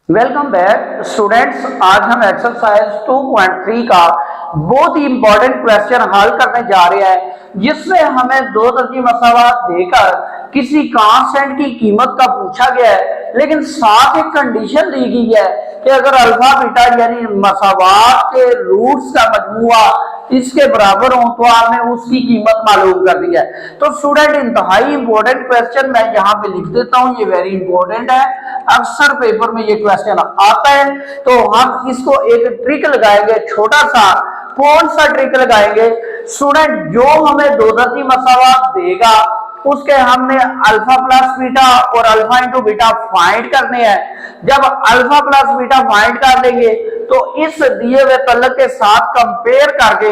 Welcome back students. आज हम exercise 2.3 का बहुत ही इंपॉर्टेंट क्वेश्चन हल करने जा रहे हैं, जिसमें हमें दो तरजीह मसावात देकर किसी कांस्टेंट की कीमत का पूछा गया है, लेकिन साथ एक कंडीशन दी गई है कि अगर अल्फा बीटा यानी मसावात के रूट्स का मजमुआ इसके बराबर हो तो आपने उसकी कीमत मालूम कर दी है। तो स्टूडेंट इंतहाई इंपॉर्टेंट क्वेश्चन मैं यहाँ पे लिख देता हूँ, ये वेरी इंपॉर्टेंट है, अक्सर पेपर में ये क्वेश्चन आता है। तो हम इसको एक ट्रिक लगाएंगे, छोटा सा। कौन सा ट्रिक लगाएंगे स्टूडेंट? जो हमें दो दर्जी मसावात देगा उसके हमने अल्फा प्लस बीटा और अल्फा इंटू बीटा फाइंड करने हैं। जब अल्फा प्लस बीटा फाइंड कर लेंगे तो इस दिए हुए तल्लक के साथ कंपेयर करके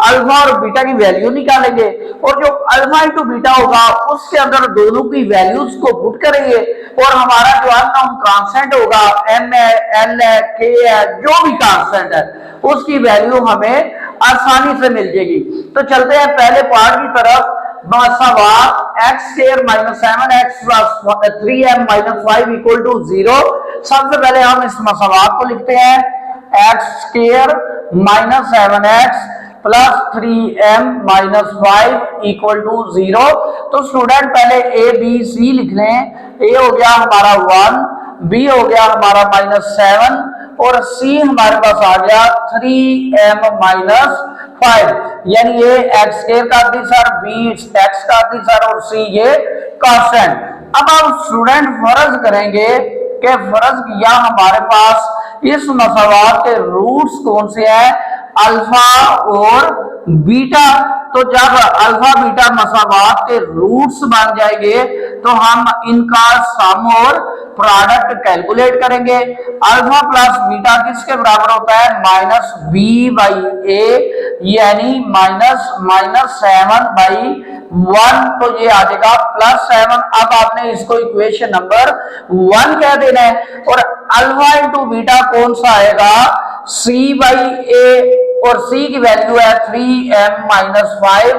अल्फा और बीटा की वैल्यू निकालेंगे, और जो अल्फा इंटू बीटा होगा उसके अंदर दोनों की वैल्यूज को पुट करेंगे, और हमारा जो अननोन कांस्टेंट होगा एम है, एल है, के है, जो भी कांस्टेंट है उसकी वैल्यू हमें आसानी से मिल जाएगी। तो चलते हैं पहले पार्ट की तरफ। मसावात x square minus 7x plus 3m minus 5 equal to 0। सबसे पहले हम इस मसावात को लिखते हैं x square minus 7x plus 3m minus 5 equal to 0। तो स्टूडेंट पहले a b c लिख लें। a हो गया हमारा 1, b हो गया हमारा माइनस 7 और c हमारे पास आ गया 3m माइनस 5, यानी ये x स्क्वायर कर दी सर, b x कर दी सर और c ये कांस्टेंट। अब हम स्टूडेंट फर्ज करेंगे कि फर्ज किया हमारे पास इस मसावात के रूट्स कौन से हैं, अल्फा और बीटा। तो जब अल्फा बीटा मसावात के रूट्स बन जाएंगे तो हम इनका सम और प्रोडक्ट कैलकुलेट करेंगे। अल्फा प्लस बीटा किसके बराबर होता है? माइनस बी बाई ए, यानी माइनस 7 बाई 1। तो ये आ जाएगा प्लस 7। अब आपने इसको इक्वेशन नंबर 1 कह देना है, और अल्फा इंटू बीटा कौन सा आएगा? सी बाई ए, और c की वैल्यू है 3m माइनस 5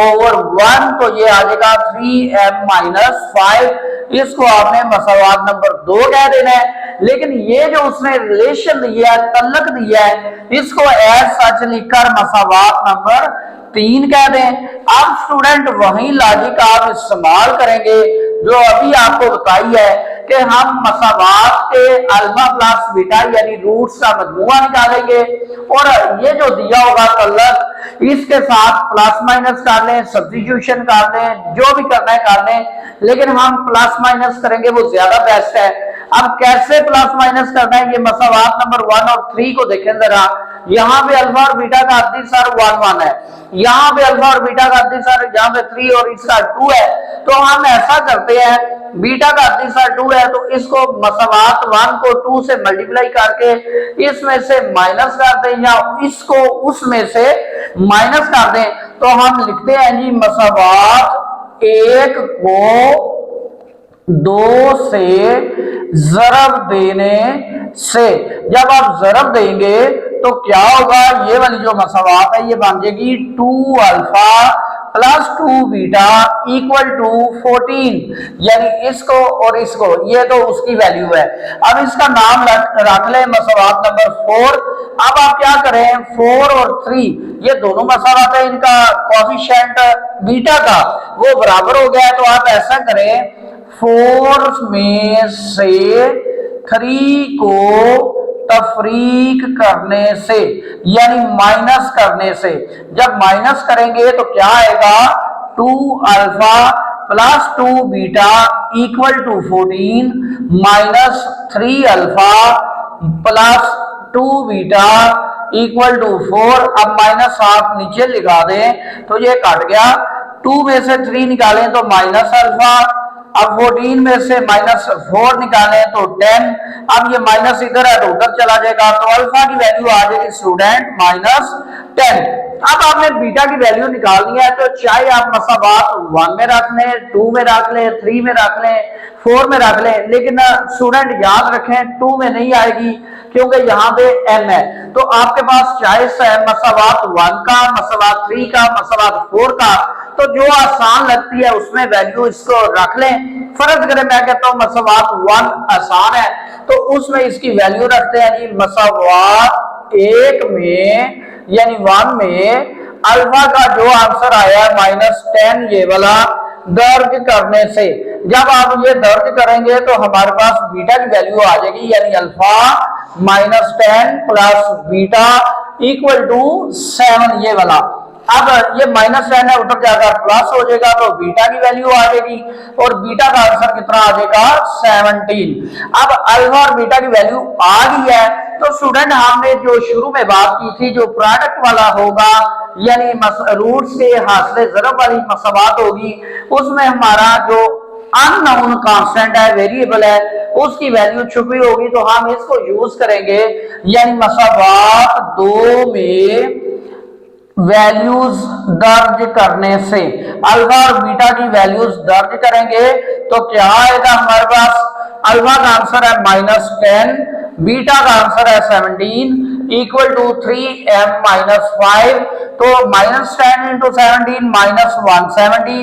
ओवर 1। तो ये आ जाएगा 3m माइनस 5। इसको आपने मसावात नंबर 2 कह देना है। लेकिन ये जो उसने रिलेशन दिया है, तल्लक दिया है, इसको एज सच लिखकर मसावात नंबर 3 कह दें। अब स्टूडेंट वही लॉजिक आप इस्तेमाल करेंगे जो अभी आपको बताई है कि हम मसावात के अल्फा प्लस बीटा यानी रूट्स का मजमुआ निकालेंगे, और ये जो दिया होगा तल्लक इसके साथ प्लस माइनस कर लें, सब्स्टिट्यूशन कर लें, जो भी करना है कर लें, लेकिन हम प्लस माइनस करेंगे वो ज्यादा बेस्ट है। अब कैसे प्लस माइनस करना है, ये मसावात नंबर 1 और 3 को देखें जरा। यहाँ पे अल्फा और बीटा का अद्दी सर 1 है, यहाँ पे अल्फा और बीटा का अद्दी सर यहाँ पे 3 और इसका 2 है। तो हम ऐसा करते हैं, बीटा का अद्दी सर 2 है तो इसको मसावात 1 को 2 से मल्टीप्लाई करके इसमें से माइनस कर दें, या इसको उसमें से माइनस कर दें। तो हम लिखते हैं जी मसावात 1 को 2 से जरब देने से, जब आप जरब देंगे तो क्या होगा? ये वाली जो मसावात है ये बन जाएगी 2 alpha plus 2 beta equal to 14, यानी इसको और इसको, ये तो उसकी वैल्यू है। अब इसका नाम रख लें मसावात नंबर 4। अब आप क्या करें, 4 और 3 ये दोनों मसावात है, इनका कोएफिशिएंट बीटा का वो बराबर हो गया है। तो आप ऐसा करें, 4 में से 3 को तफरीक करने से यानी माइनस करने से, जब माइनस करेंगे तो क्या आएगा? 2 alpha plus 2 beta equal to 14 minus 3 alpha plus 2 beta equal to 4। अब माइनस आप नीचे लिखा दें तो ये कट गया। 2 में से 3 निकालें तो माइनस अल्फा, अब 14 में से माइनस 4 निकालें तो 10। अब ये माइनस इधर है तो उधर चला जाएगा, तो अल्फा की वैल्यू आ जाएगी स्टूडेंट माइनस 10। अब आपने बीटा की वैल्यू निकालनी है, तो चाहे आप मसावात 1 में रख लें, 2 में रख लें, 3 में रख लें, 4 में रख लें, लेकिन स्टूडेंट याद रखें 2 में नहीं आएगी क्योंकि यहाँ पे n है। तो आपके पास चॉइस है मसावात 1 का, मसावात 3 का, मसावात 4 का। तो जो आसान लगती है उसमें वैल्यू इसको रख लें। फर्ज करें मैं कहता हूं मसावात 1 आसान है तो उसमें इसकी वैल्यू रखते हैं जी मसावात 1 में यानी 1 में अल्फा का जो आंसर आया -10 ये वाला दर्ज करने से, जब आप ये दर्ज करेंगे तो हमारे पास बीटा की वैल्यू आ जाएगी यानी alpha -10 plus beta equal to 7 ये वाला। अब ये -10 है उधर जाकर प्लस हो जाएगा तो बीटा की वैल्यू आ जाएगी और बीटा का आंसर कितना आ जाएगा 17। अब अल्फा और बीटा की वैल्यू आ गई है तो स्टूडेंट हमने जो शुरू में बात की थी जो प्रोडक्ट वाला होगा यानी रूट से हासिल ज़रब वाली मसावात होगी उसमें हमारा जो अननोन कांस्टेंट है वेरिएबल है उसकी वैल्यू छुपी होगी तो हम इसको यूज करेंगे यानी मसावात 2 में वैल्यूज दर्ज करने से अल्फा और बीटा की वैल्यूज दर्ज करेंगे तो क्या आएगा हमारे पास अल्फा का आंसर है -10 बीटा का आंसर है 17 इक्वल टू 3m-5 तो -10 इंटू 17 -170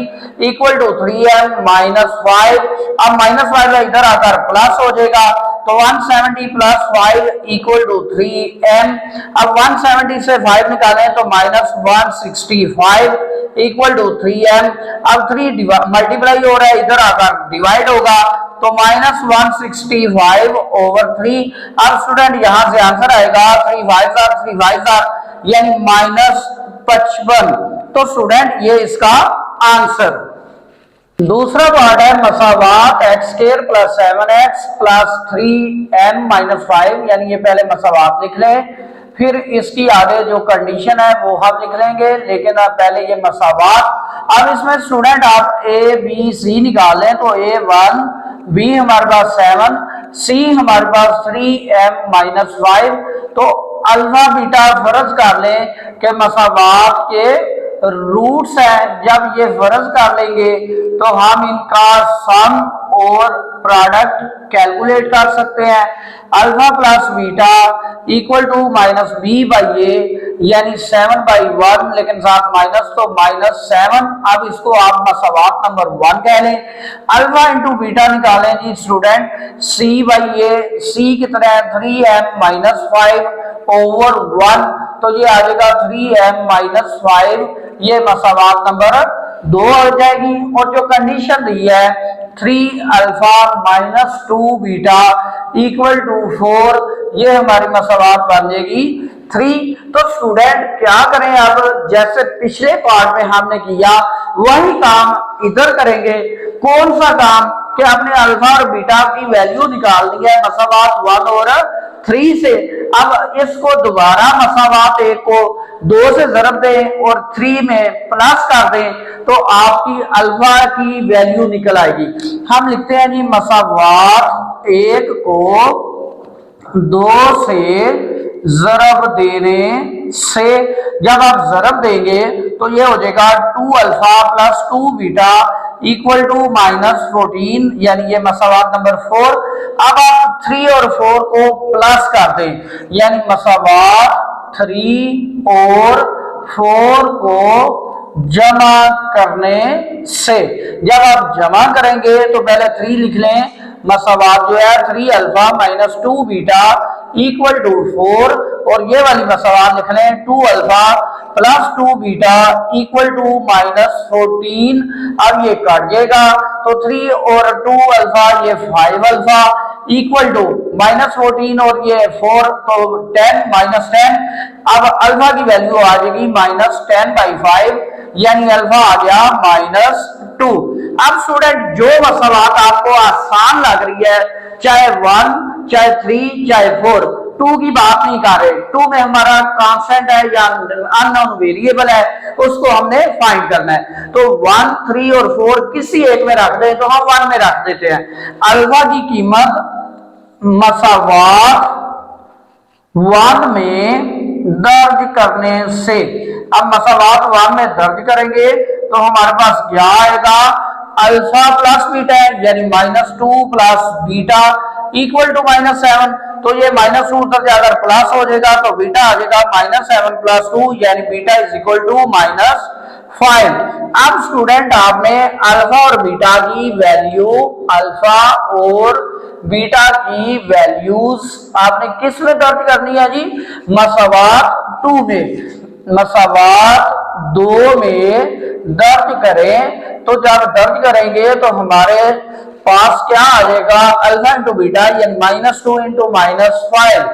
इक्वल टू 3m-5। अब -5 इधर आकर प्लस हो जाएगा तो 170 प्लस 5 इक्वल टू 3m। अब 170 से 5 निकालें तो -165 इक्वल टू 3m। अब 3 मल्टीप्लाई हो रहा है इधर आकर डिवाइड होगा तो -165 ओवर 3। अब स्टूडेंट यहां से आंसर आएगा 3 5 यानी -55। तो स्टूडेंट ये इसका आंसर। दूसरा पार्ट है मसावात x² plus 7x plus 3m-5 यानी ये पहले मसावात लिख लें फिर इसकी आगे जो कंडीशन है वो हम लिख लेंगे लेकिन पहले ये मसावात। अब इसमें स्टूडेंट आप a b c निकाल लें तो a1 b हमारे पास 7 c हमारे पास 3m-5 तो अल्फा बीटा फर्ज कर लें कि मसावात के रूट्स हैं। जब ये फर्ज कर लेंगे तो हम इनका सम और प्रोडक्ट कैलकुलेट कर सकते हैं। Alpha plus beta equal to -b/a यानी 7/1 लेकिन साथ माइनस तो -7। अब इसको आप मसावात नंबर 1 कह लें। अल्फा इंटू बीटा निकालें जी स्टूडेंट c/a c कितना है 3m-5 ओवर 1 तो ये आ जाएगा 3m-5 ये मसावात नंबर 2 हो जाएगी। और जो कंडीशन दी है 3 अल्फा -2 बीटा इक्वल टू 4 ये हमारी मसावात बन जाएगी 3। तो स्टूडेंट क्या करें अब जैसे पिछले पार्ट में हमने किया वही काम इधर करेंगे। कौन सा काम कि आपने अल्फा और बीटा की वैल्यू निकाल दी है मसावात 1 और 3 से। अब इसको दोबारा मसावात 1 को 2 से ज़रब दें और 3 में प्लस कर दें तो आपकी अल्फा की वैल्यू निकल आएगी। हम लिखते हैं जी मसावात 1 को 2 से ज़रब देने से जब आप ज़रब देंगे तो ये हो जाएगा 2 alpha plus 2 beta equal to -14 यानी ये मसावात नंबर 4। अब आप 3 और 4 को प्लस कर दें यानी मसावात 3 और 4 को जमा करने से। जब आप जमा करेंगे तो पहले 3 लिख लें मसावात जो है 3 अल्फा -2 बीटा इक्वल टू 4 और ये वाली मसावात लिख लें 2 alpha plus 2 beta equal to -14। अब ये कट जाएगा तो 3 और 2 अल्फा ये 5 अल्फा इक्वल टू -14 और ये 4 तो 10 -10। अब अल्फा की वैल्यू आ जाएगी -10/5 यानी अल्फा आ गया -2। अब स्टूडेंट जो मसलात आपको आसान लग रही है चाहे 1 चाहे 3 चाहे 4 2 की बात नहीं कर रहे 2 में हमारा कांस्टेंट है या अननोन वेरिएबल है उसको हमने फाइंड करना है तो 1 3 और 4 किसी एक में रख दें तो हम 1 में रख देते हैं। अल्फा की कीमत मसावात 1 में दर्ज करने से। अब मसावात 1 में दर्ज करेंगे तो हमारे पास क्या आएगा अल्फा प्लस बीटा यानी -2 प्लस बीटा इक्वल टू -7, तो ये -2 उधर जाकर प्लस हो जाएगा, तो बीटा आ जाएगा -7 + 2 यानी बीटा इज इक्वल टू -5। अब स्टूडेंट आपने अल्फा और बीटा की वैल्यू, अल्फा और बीटा की वैल्यूज आपने किस में दर्ज करनी है जी? मसावात 2 में, मसावात 2 में दर्ज करें। तो जब दर्ज करेंगे तो हमारे पास क्या आ जाएगा? अल्फा इंटू बीटा यानी -2 इंटू -5,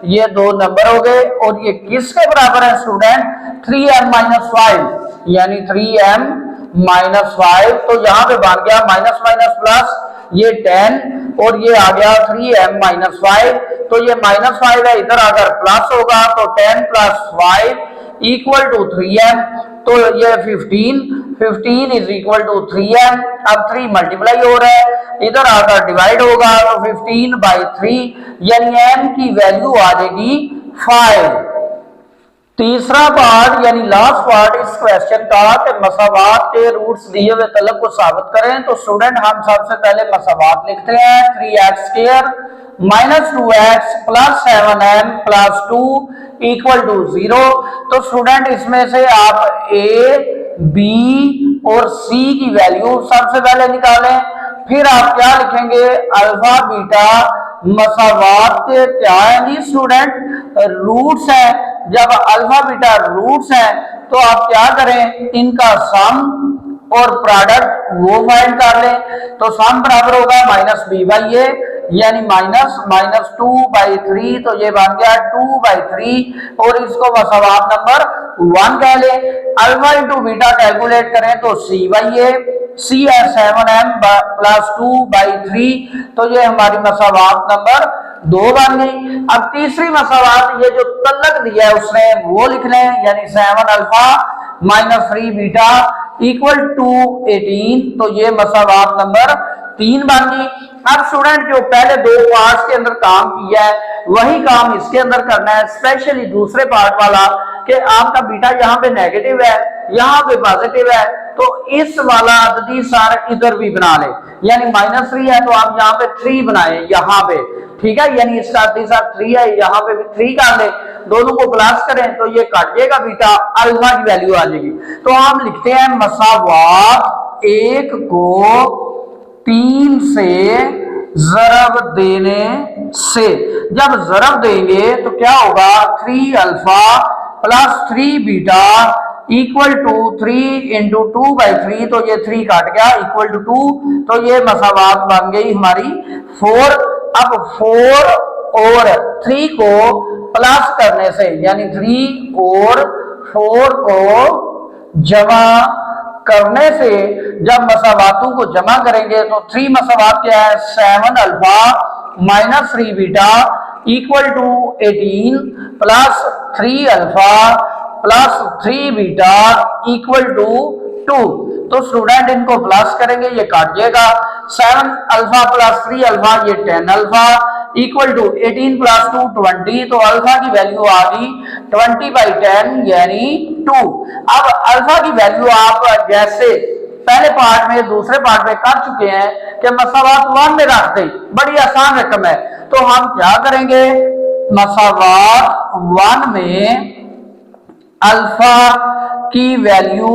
ये 2 नंबर हो गए। और ये किसके बराबर है स्टूडेंट? 3m-5 यानी 3m-5। तो यहां पे बन गया माइनस माइनस प्लस, ये 10 और ये आ गया 3m-5। तो ये -5 है, इधर आकर प्लस होगा, तो 10 + 5 इक्वल टू 3m। तो ये 15 इज इक्वल टू 3m। अब 3 मल्टीप्लाई हो रहा है, इधर आकर डिवाइड होगा, तो 15/3 यानी m की वैल्यू आ जाएगी 5। तीसरा पार्ट यानी लास्ट पार्ट इस क्वेश्चन का कि मसावात के रूट्स दिए हुए तलब को साबित करें। तो स्टूडेंट हम सबसे पहले मसावात लिखते हैं। 3x² - 2x + 7m + 2 = 0। तो स्टूडेंट इसमें से आप a, b और c की वैल्यू सबसे पहले निकालें, फिर आप क्या लिखेंगे? अल्फा बीटा मसावात के क्या है जी स्टूडेंट? रूट्स है। जब अल्फा बीटा रूट्स है तो आप क्या करें? इनका सम और प्रोडक्ट वो फाइंड कर लें। तो सम बराबर होगा -b/a यानी -2/3, तो ये बन गया 2/3 और इसको मसावात नंबर 1 कह ले। अल्फा इंटू बीटा कैलकुलेट करें तो c/a, c है 7m + 2/3, तो ये हमारी मसावात नंबर 2 बन गई। अब तीसरी मसावात ये जो तल्लक दिया है उसने वो लिख लें, यानी 7 अल्फा - 3 बीटा = 18, तो ये मसावात नंबर 3 बन गई। अब स्टूडेंट जो पहले 2 पार्ट्स के अंदर काम किया है वही काम इसके अंदर करना है, स्पेशली दूसरे पार्ट वाला कि आपका बीटा यहाँ पे नेगेटिव है, यहाँ पे पॉजिटिव है, तो इस वाला अददी सार इधर भी बना ले, यानी -3 है तो आप यहाँ पे 3 बनाए यहाँ पे, ठीक है, यानी इसका अददी सार 3 है, यहाँ पे भी 3 कर ले, दोनों को प्लस करें तो ये कट जाएगा, बीटा अल्फा की वैल्यू आ जाएगी। तो हम लिखते हैं मसावात 1 को 3 से जरब देने से, जब जरब देंगे तो क्या होगा? 3 अल्फा + 3 बीटा = 3 × 2/3, तो ये 3 काट गया = 2, तो ये मसावात बन गई हमारी 4। अब 4 और 3 को प्लस करने से, यानी 3 और 4 को जमा करने से जब मसावातों को जमा करेंगे तो 3 मसावात क्या है? 7 अल्फा - 3 बीटा = 18 + 3 अल्फा + 3 बीटा = 2। तो स्टूडेंट इनको प्लस करेंगे, ये काट जाएगा, 7 अल्फा + 3 अल्फा ये 10 अल्फा = 18 + 2 20, तो अल्फा की वैल्यू आ गई 20/10 यानी 2। अब अल्फा की वैल्यू आप जैसे पहले पार्ट में दूसरे पार्ट में कर चुके हैं कि मसावात 1 में रख दें, बड़ी आसान रकम है, तो हम क्या करेंगे? मसावात 1 में अल्फा की वैल्यू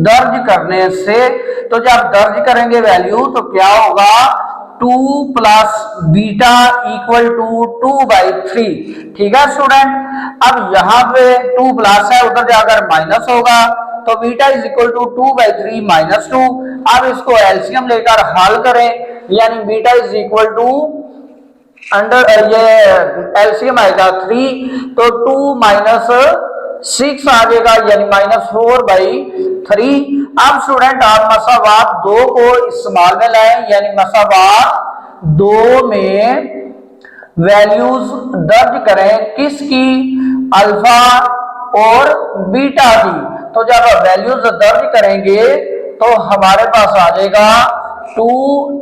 दर्ज करने से, तो जब दर्ज करेंगे वैल्यू तो क्या होगा? 2 + बीटा = 2/3, ठीक है स्टूडेंट। अब यहाँ पे 2 प्लस है, उधर जाकर माइनस होगा, तो बीटा = 2/3 - 2। अब इसको एलसीएम लेकर हल करें, यानी बीटा = अंडर ये एलसीएम आएगा 3, तो 2 - 6 आ जाएगा, यानी -4/3। अब स्टूडेंट आप मसावात 2 को इस्तेमाल में लाएं, यानी मसावात 2 में वैल्यूज दर्ज करें, किसकी? अल्फा और बीटा की। तो जब वैल्यूज दर्ज करेंगे तो हमारे पास आ जाएगा 2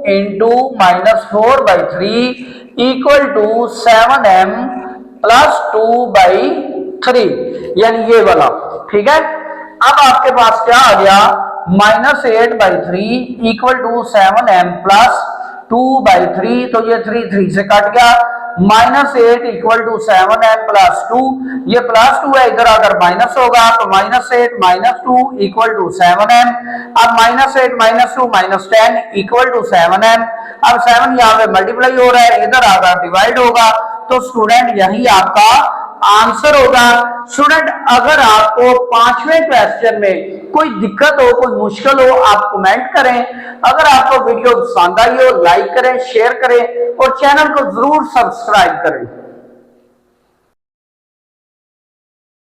× -4/3 = 7m + 2/3, यानी ये वाला, ठीक है। अब आपके पास क्या आ गया? -8/3 = 7m + 2/3, तो ये 3 से कट गया। -8 इक्वल टू 7n प्लस 2, ये प्लस 2 है, इधर अगर माइनस होगा तो -8 -2 इक्वल टू 7n। अब -8 -2 -10 इक्वल टू 7n। अब 7 यहाँ पे मल्टीप्लाई हो रहा है, इधर आकर डिवाइड होगा, तो स्टूडेंट यही आपका आंसर होगा। स्टूडेंट अगर आपको पांचवें क्वेश्चन में कोई दिक्कत हो, कोई मुश्किल हो, आप कमेंट करें। अगर आपको वीडियो पसंद आई हो, लाइक करें, शेयर करें और चैनल को जरूर सब्सक्राइब करें।